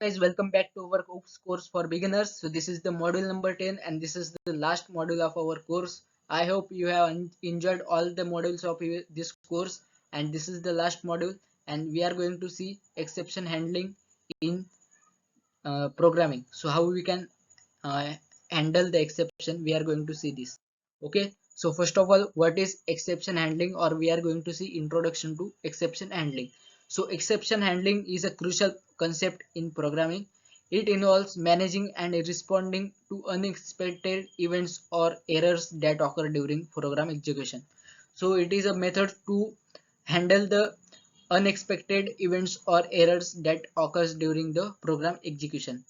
Guys, welcome back to our course for beginners. So this is the module number 10 and this is the last module of our course. I hope you have enjoyed all the modules of this course, and this is the last module, and we are going to see exception handling in programming. So how we can uh, handle the exception, we are going to see this. Okay, so first of all, what is exception handling, or we are going to see introduction to exception handling. So exception handling is a crucial concept in programming. It involves managing and responding to unexpected events or errors that occur during program execution. So it is a method to handle the unexpected events or errors that occurs during the program execution.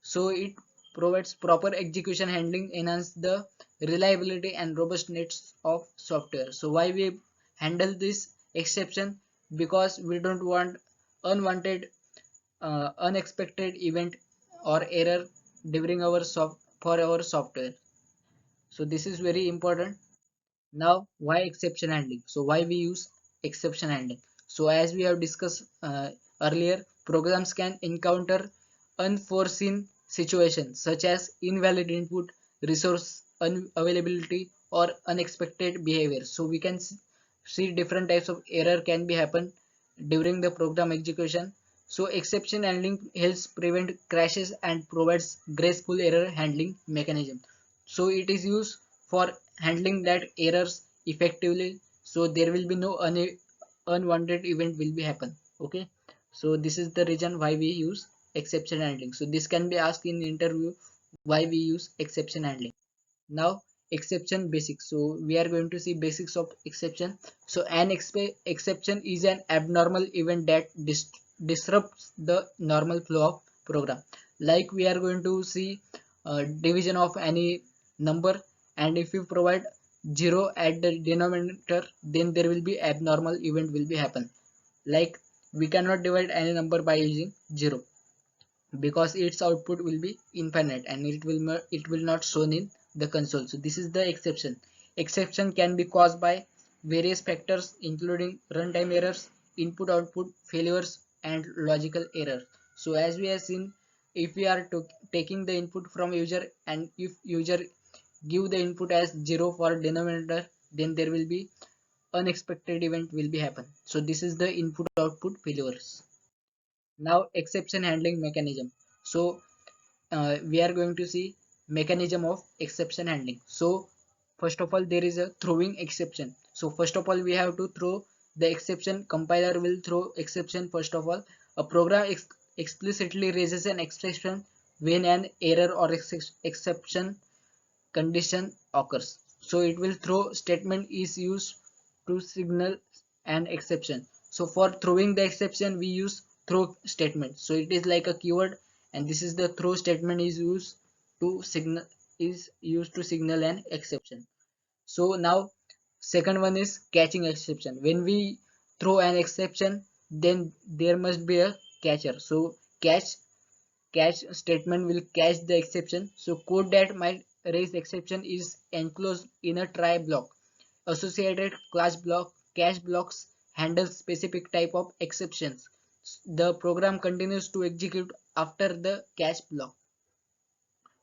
So it provides proper execution handling, enhance the reliability and robustness of software. So why we handle this exception? Because we don't want unwanted unexpected event or error during our for our software. So this is very important. Now, why exception handling? So why we use exception handling? So as we have discussed earlier, programs can encounter unforeseen situations such as invalid input, resource unavailability, or unexpected behavior. So we can see different types of error can be happen during the program execution. So exception handling helps prevent crashes and provides graceful error handling mechanism. So it is used for handling that errors effectively, so there will be no unwanted event will be happen. Okay, so this is the reason why we use exception handling. So this can be asked in interview, why we use exception handling. Now exception basics. So we are going to see basics of exception. So an exception is an abnormal event that disrupts the normal flow of program. Like we are going to see division of any number, and if you provide 0 at the denominator, then there will be abnormal event will be happen. Like we cannot divide any number by using 0, because its output will be infinite and it will not shown in the console. So this is the exception. Exception can be caused by various factors including runtime errors, input output failures, and logical error. So as we have seen, if we are taking the input from user, and if user give the input as 0 for denominator, then there will be unexpected event will be happen. So this is the input output failures. Now exception handling mechanism. So we are going to see mechanism of exception handling. So first of all, there is a throwing exception. So first of all, we have to throw the exception. Compiler will throw exception. First of all, a program explicitly raises an exception when an error or exception condition occurs. So it will throw statement is used to signal an exception. So for throwing the exception, we use throw statement. So it is like a keyword, and this is the throw statement is used to signal an exception. So now second one is catching exception. When we throw an exception, then there must be a catcher. So catch statement will catch the exception. So code that might raise exception is enclosed in a try block. Associated class block catch blocks handle specific type of exceptions. The program continues to execute after the catch block.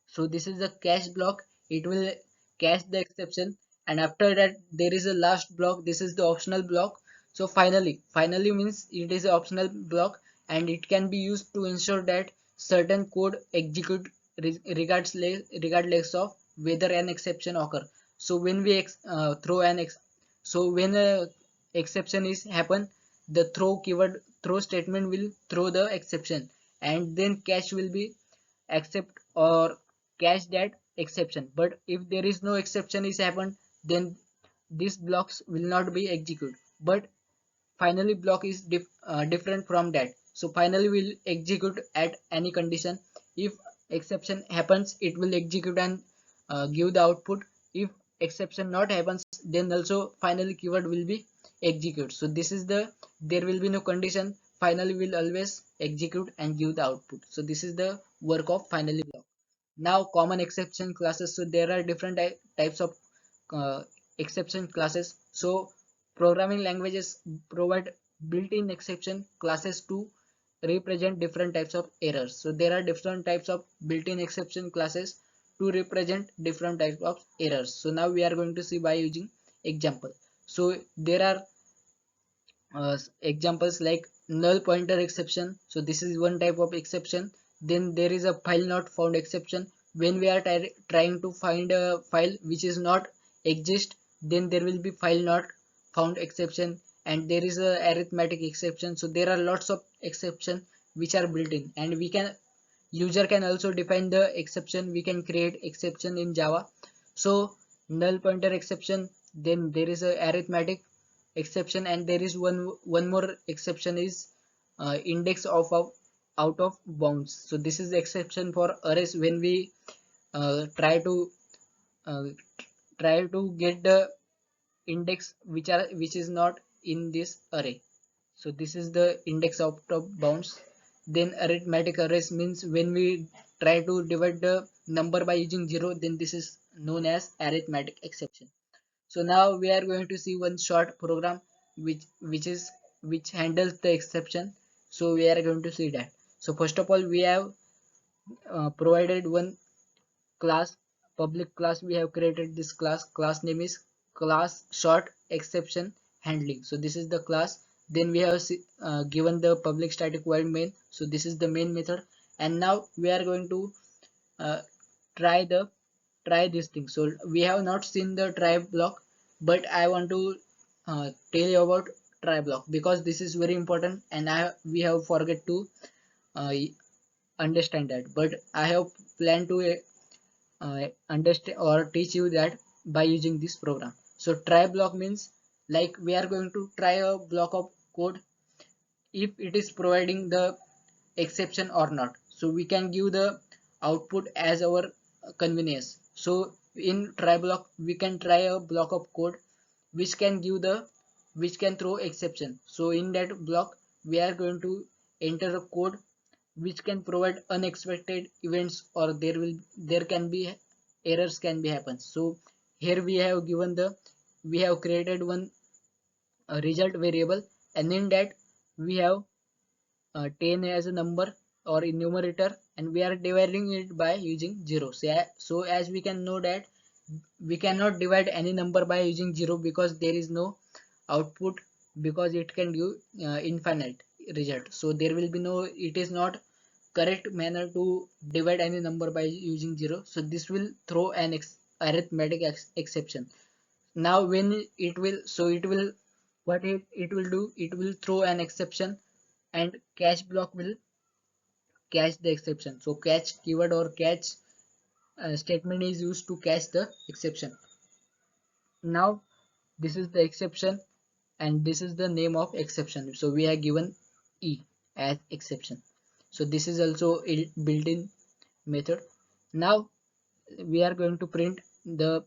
So this is the catch block. It will catch the exception, and after that there is a last block. This is the optional block. So finally means it is an optional block, and it can be used to ensure that certain code execute regardless of whether an exception occur. So when we throw an so when a exception is happen, the throw keyword throw statement will throw the exception, and then catch will be accept or catch that exception. But if there is no exception is happened, then these blocks will not be executed. But finally block is different from that. So finally will execute at any condition. If exception happens, it will execute and give the output. If exception not happens, then also finally keyword will be execute. So this is the there will be no condition, finally will always execute and give the output. So this is the work of finally block. Now common exception classes. So there are different types of uh, exception classes. So programming languages provide built-in exception classes to represent different types of errors. So there are different types of built-in exception classes to represent different types of errors. So now we are going to see by using example. So there are examples like null pointer exception. So this is one type of exception. Then there is a file not found exception. When we are trying to find a file which is not exist, then there will be file not found exception. And there is a arithmetic exception. So there are lots of exception which are built in, and we can user can also define the exception. We can create exception in Java. So null pointer exception, then there is a arithmetic exception, and there is one more exception is index of out of bounds. So this is the exception for arrays when we uh, try to uh, get the index which is not in this array. So this is the index out of bounds. Then arithmetic arrays means when we try to divide the number by using 0, then this is known as arithmetic exception. So now we are going to see one short program which handles the exception. So we are going to see that. So first of all, we have provided one class, public class. We have created this class name is class short exception handling. So this is the class. Then we have given the public static void main. So this is the main method. And now we are going to uh, try this thing. So we have not seen the try block, but I want to tell you about try block because this is very important, and we have forget to uh, understand that, but I have planned to understand or teach you that by using this program. So try block means like we are going to try a block of code if it is providing the exception or not. So we can give the output as our convenience. So in try block we can try a block of code which can give the which can throw exception. So in that block we are going to enter a code which can provide unexpected events, or there can be errors can be happen. So here we have created one result variable, and in that we have 10 as a number or a numerator, and we are dividing it by using 0. So as we can know that we cannot divide any number by using 0 because there is no output, because it can give infinite result. So there will be no, it is not correct manner to divide any number by using 0. So this will throw an arithmetic exception. Now when it will, so it will, what it will do, it will throw an exception, and catch block will catch the exception. So catch keyword or catch statement is used to catch the exception. Now this is the exception, and this is the name of exception. So we have given E as exception. So this is also a built-in method. Now we are going to print the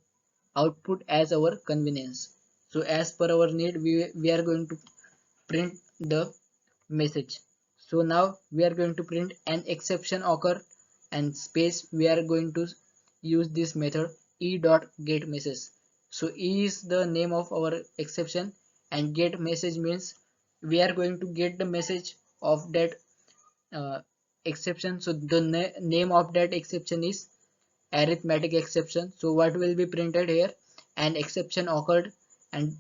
output as our convenience. So as per our need, we are going to print the message. So now we are going to print an exception occur, and space we are going to use this method e dot get message. So e is the name of our exception, and get message means we are going to get the message of that uh, exception. So the name of that exception is arithmetic exception. So what will be printed here, an exception occurred, and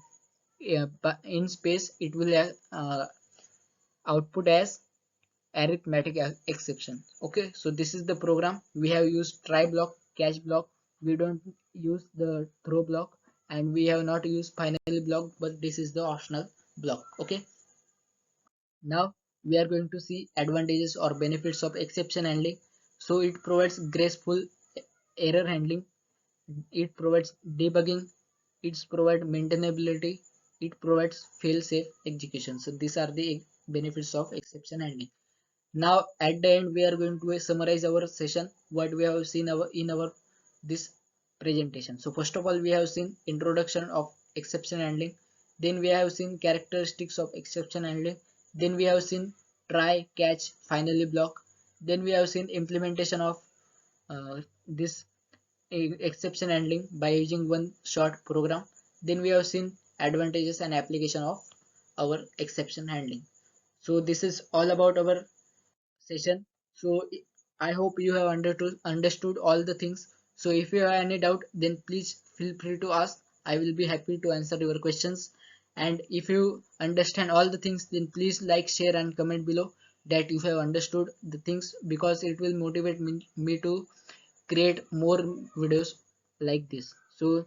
in space it will output as arithmetic exception. Okay, so this is the program. We have used try block, catch block. We don't use the throw block, and we have not used finally block, but this is the optional block. Okay, now we are going to see advantages or benefits of exception handling. So it provides graceful error handling, it provides debugging, it provides maintainability, it provides fail-safe execution. So these are the benefits of exception handling. Now at the end we are going to summarize our session, what we have seen in our this presentation. So first of all, we have seen introduction of exception handling, then we have seen characteristics of exception handling, then we have seen try, catch, finally block, then we have seen implementation of this exception handling by using one short program, then we have seen advantages and application of our exception handling. So this is all about our session. So I hope you have understood all the things. So if you have any doubt, then please feel free to ask. I will be happy to answer your questions. And if you understand all the things, then please like, share, and comment below that you have understood the things, because it will motivate me to create more videos like this. So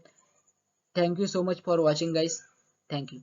thank you so much for watching, guys. Thank you.